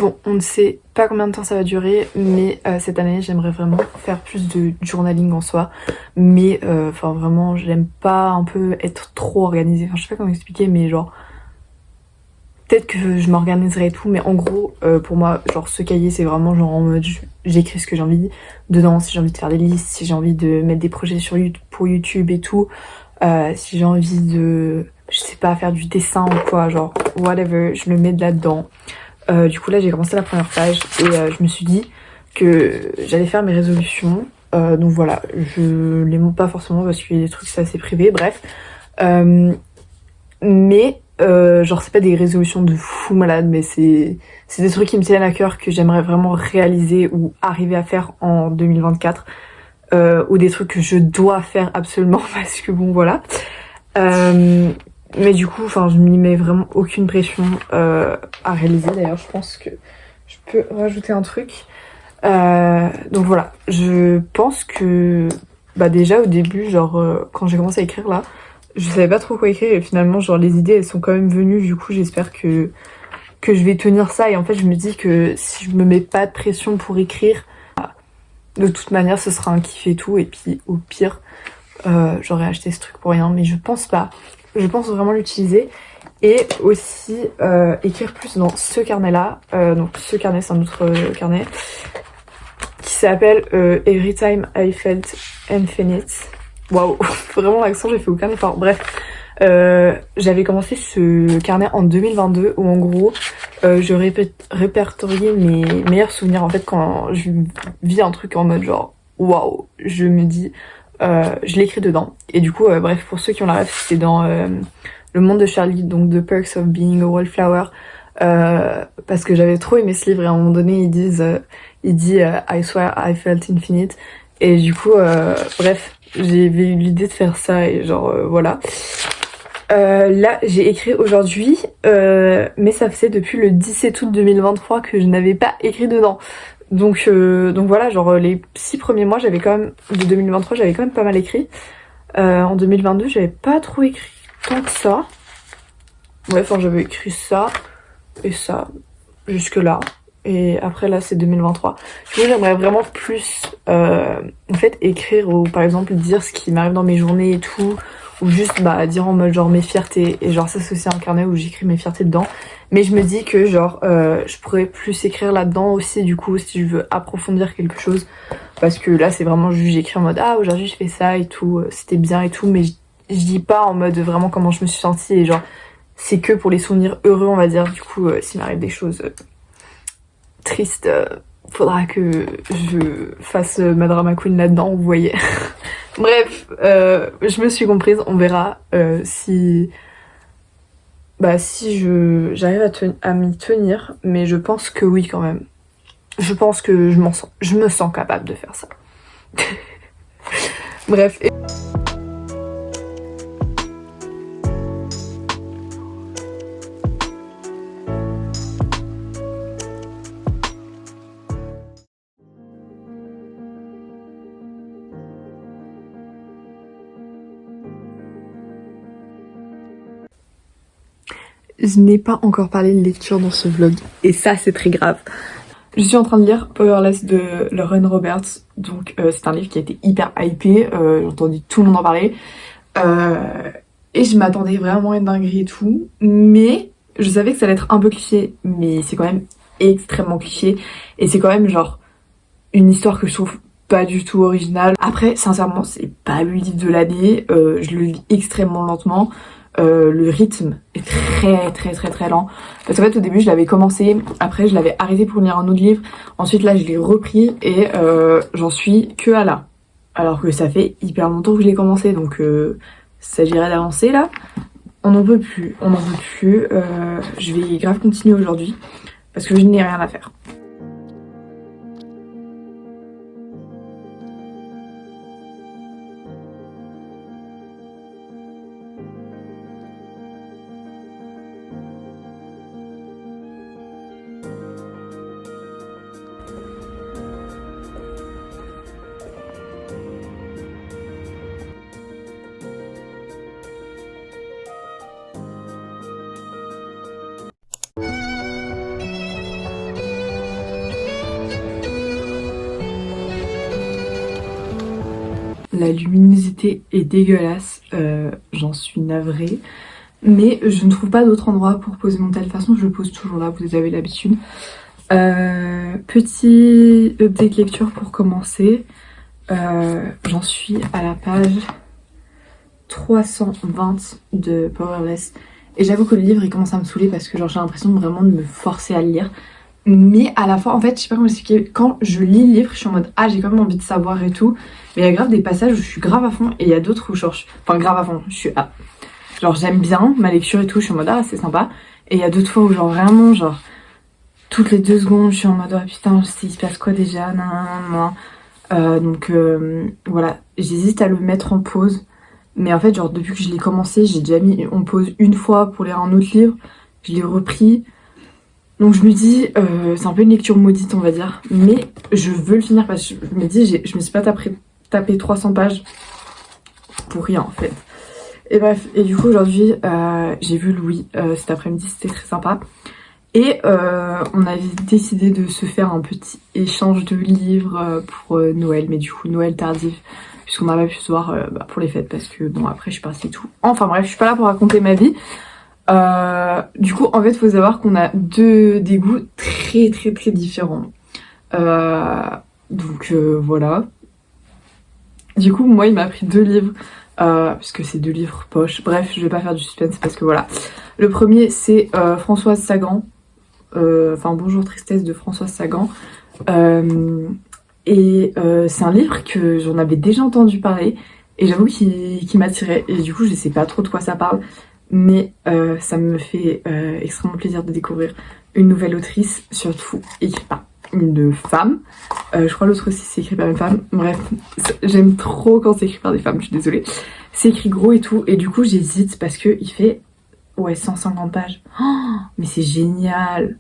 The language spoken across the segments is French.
Bon, on ne sait pas combien de temps ça va durer, mais cette année j'aimerais vraiment faire plus de journaling en soi. Mais enfin vraiment, j'aime pas un peu être trop organisée. Enfin, je sais pas comment expliquer, mais genre peut-être que je m'organiserai et tout, mais en gros, pour moi, genre ce cahier c'est vraiment genre en mode j'écris ce que j'ai envie dedans, si j'ai envie de faire des listes, si j'ai envie de mettre des projets sur pour YouTube et tout, si j'ai envie de, je sais pas, faire du dessin ou quoi, genre whatever, je le mets de là-dedans. Du coup là j'ai commencé la première page et je me suis dit que j'allais faire mes résolutions. Donc voilà, je les montre pas forcément parce qu'il y a des trucs c'est assez privé, bref. Mais genre c'est pas des résolutions de fou malade, mais c'est des trucs qui me tiennent à cœur que j'aimerais vraiment réaliser ou arriver à faire en 2024. Ou des trucs que je dois faire absolument parce que bon voilà. Mais du coup, enfin, je m'y mets vraiment aucune pression à réaliser. D'ailleurs, je pense que je peux rajouter un truc. Donc voilà, je pense que bah déjà au début, genre quand j'ai commencé à écrire là, je savais pas trop quoi écrire et finalement, genre les idées elles sont quand même venues. Du coup, j'espère que je vais tenir ça. Et en fait, je me dis que si je me mets pas de pression pour écrire, de toute manière, ce sera un kiff et tout. Et puis au pire, j'aurais acheté ce truc pour rien, mais je pense pas. Je pense vraiment l'utiliser et aussi écrire plus dans ce carnet là. Donc ce carnet c'est un autre carnet qui s'appelle Every Time I Felt Infinite. Waouh, vraiment l'accent j'ai fait aucun effort. Bref, j'avais commencé ce carnet en 2022 où en gros je répertoriais mes meilleurs souvenirs en fait quand je vis un truc en mode genre waouh, je me dis je l'écris dedans. Et du coup, bref, pour ceux qui ont la ref, c'est dans Le Monde de Charlie, donc The Perks of Being a Wallflower. Parce que j'avais trop aimé ce livre et à un moment donné, il dit I swear I felt infinite. Et du coup, bref, j'ai eu l'idée de faire ça et genre, voilà. Là, j'ai écrit aujourd'hui, mais ça faisait depuis le 17 août 2023 que je n'avais pas écrit dedans. Donc voilà, genre les 6 premiers mois, j'avais quand même, de 2023, j'avais quand même pas mal écrit. En 2022, j'avais pas trop écrit tant que ça. Ouais, enfin, j'avais écrit ça et ça, jusque là. Et après, là, c'est 2023. Du coup, j'aimerais vraiment plus, en fait, écrire ou, par exemple, dire ce qui m'arrive dans mes journées et tout. Ou juste, bah, dire en mode, genre, mes fiertés. Et genre, ça, c'est aussi un carnet où j'écris mes fiertés dedans. Mais je me dis que, genre, je pourrais plus écrire là-dedans aussi, du coup, si je veux approfondir quelque chose. Parce que là, c'est vraiment juste, j'écris en mode, ah, aujourd'hui, je fais ça et tout. C'était bien et tout. Mais je dis pas en mode vraiment comment je me suis sentie. Et genre, c'est que pour les souvenirs heureux, on va dire. Du coup, s'il m'arrive des choses triste, faudra que je fasse ma drama queen là-dedans, vous voyez. Bref, je me suis comprise, on verra si j'arrive à m'y tenir, mais je pense que oui quand même. Je pense que je me sens capable de faire ça. Bref. Je n'ai pas encore parlé de lecture dans ce vlog, et ça c'est très grave. Je suis en train de lire Powerless de Lauren Roberts, donc c'est un livre qui a été hyper hypé, j'ai entendu tout le monde en parler, et je m'attendais vraiment à une dinguerie et tout, mais je savais que ça allait être un peu cliché, mais c'est quand même extrêmement cliché, et c'est quand même genre une histoire que je trouve pas du tout originale. Après, sincèrement, c'est pas le livre de l'année, je le lis extrêmement lentement. Le rythme est très lent. Parce qu'en fait au début je l'avais commencé, après je l'avais arrêté pour lire un autre livre, ensuite là je l'ai repris et j'en suis que à là. Alors que ça fait hyper longtemps que je l'ai commencé, donc ça s'agirait d'avancer là. On n'en peut plus, je vais grave continuer aujourd'hui parce que je n'ai rien à faire. la luminosité est dégueulasse, j'en suis navrée. Mais je ne trouve pas d'autre endroit pour poser mon tel. De toute façon, je le pose toujours là, vous avez l'habitude. Petit update lecture pour commencer. J'en suis à la page 320 de Powerless. Et j'avoue que le livre il commence à me saouler parce que genre j'ai l'impression vraiment de me forcer à le lire. Mais à la fin, en fait, je sais pas comment expliquer, quand je lis le livre, je suis en mode ah j'ai quand même envie de savoir et tout. Mais il y a grave des passages où je suis grave à fond et il y a d'autres où genre, enfin grave à fond, je suis à... Genre j'aime bien ma lecture et tout, je suis en mode ah c'est sympa. Et il y a d'autres fois où genre vraiment genre toutes les 2 secondes je suis en mode oh putain il se passe quoi déjà nan. Donc voilà, j'hésite à le mettre en pause. Mais en fait genre depuis que je l'ai commencé j'ai déjà mis en pause une fois pour lire un autre livre. Je l'ai repris. Donc je me dis c'est un peu une lecture maudite on va dire. Mais je veux le finir parce que je me dis je me suis pas tapé 300 pages pour rien en fait. Et bref, et du coup aujourd'hui j'ai vu Louis cet après-midi, c'était très sympa. Et on avait décidé de se faire un petit échange de livres pour Noël, mais du coup Noël tardif, puisqu'on n'a pas pu se voir pour les fêtes, parce que bon après je suis partie et tout. Enfin bref, je suis pas là pour raconter ma vie. Du coup en fait faut savoir qu'on a des goûts très différents. Donc voilà. Du coup moi il m'a pris 2 livres. Puisque c'est 2 livres poche. Bref, je vais pas faire du suspense parce que voilà. Le premier c'est Françoise Sagan. Enfin Bonjour Tristesse de Françoise Sagan. C'est un livre que j'en avais déjà entendu parler. Et j'avoue qu'il m'attirait. Et du coup je sais pas trop de quoi ça parle. Mais ça me fait extrêmement plaisir de découvrir une nouvelle autrice. Surtout écrite par une femme. Je crois l'autre aussi c'est écrit par une femme. Bref, j'aime trop quand c'est écrit par des femmes, je suis désolée. C'est écrit gros et tout. Et du coup j'hésite parce que il fait 150 pages. Oh, mais c'est génial.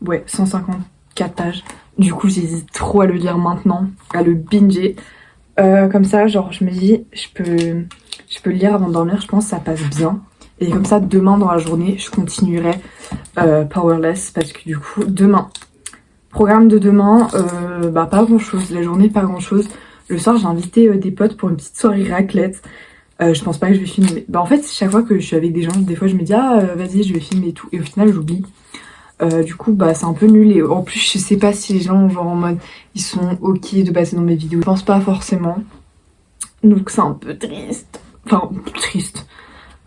Ouais, 154 pages. Du coup j'hésite trop à le lire maintenant, à le binger. Comme ça, genre je me dis je peux le lire avant de dormir, je pense que ça passe bien. Et comme ça demain dans la journée je continuerai Powerless parce que du coup demain... Programme de demain, pas grand chose, la journée pas grand chose. Le soir j'ai invité des potes pour une petite soirée raclette. Je pense pas que je vais filmer. En fait chaque fois que je suis avec des gens, des fois je me dis ah vas-y je vais filmer et tout. Et au final j'oublie. Du coup c'est un peu nul. Et en plus je sais pas si les gens genre en mode ils sont ok de passer dans mes vidéos. Je pense pas forcément. Donc c'est un peu triste. Enfin triste.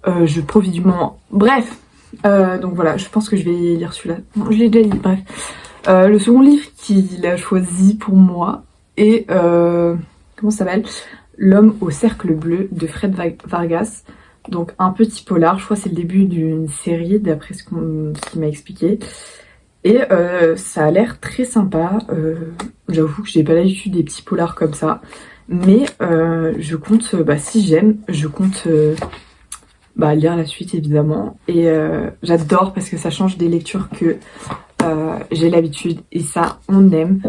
Je profite du moment. Bref. Donc voilà, je pense que je vais lire celui-là. Non, je l'ai déjà lu, bref. Le second livre qu'il a choisi pour moi est comment ça s'appelle, L'homme au cercle bleu de Fred Vargas. Donc un petit polar, je crois que c'est le début d'une série d'après ce qu'il m'a expliqué. Et ça a l'air très sympa. J'avoue que j'ai pas l'habitude des petits polars comme ça. Mais je compte, si j'aime, je compte lire la suite évidemment. Et j'adore parce que ça change des lectures que j'ai l'habitude et ça on aime.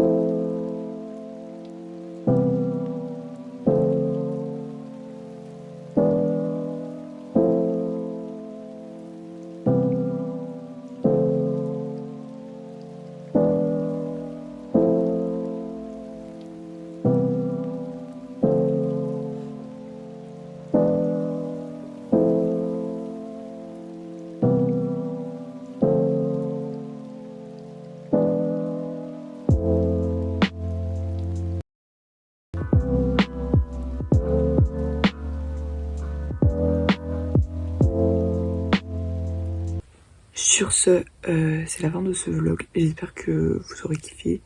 Sur ce, c'est la fin de ce vlog. J'espère que vous aurez kiffé.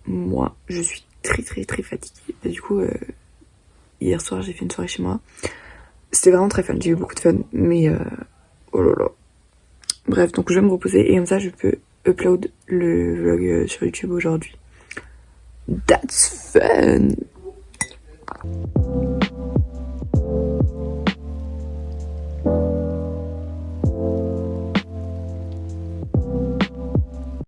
Moi, je suis très fatiguée. Du coup, hier soir, j'ai fait une soirée chez moi. C'était vraiment très fun. J'ai eu beaucoup de fun. Mais, oh là là. Bref, donc je vais me reposer. Et comme ça, je peux upload le vlog sur YouTube aujourd'hui. That's fun!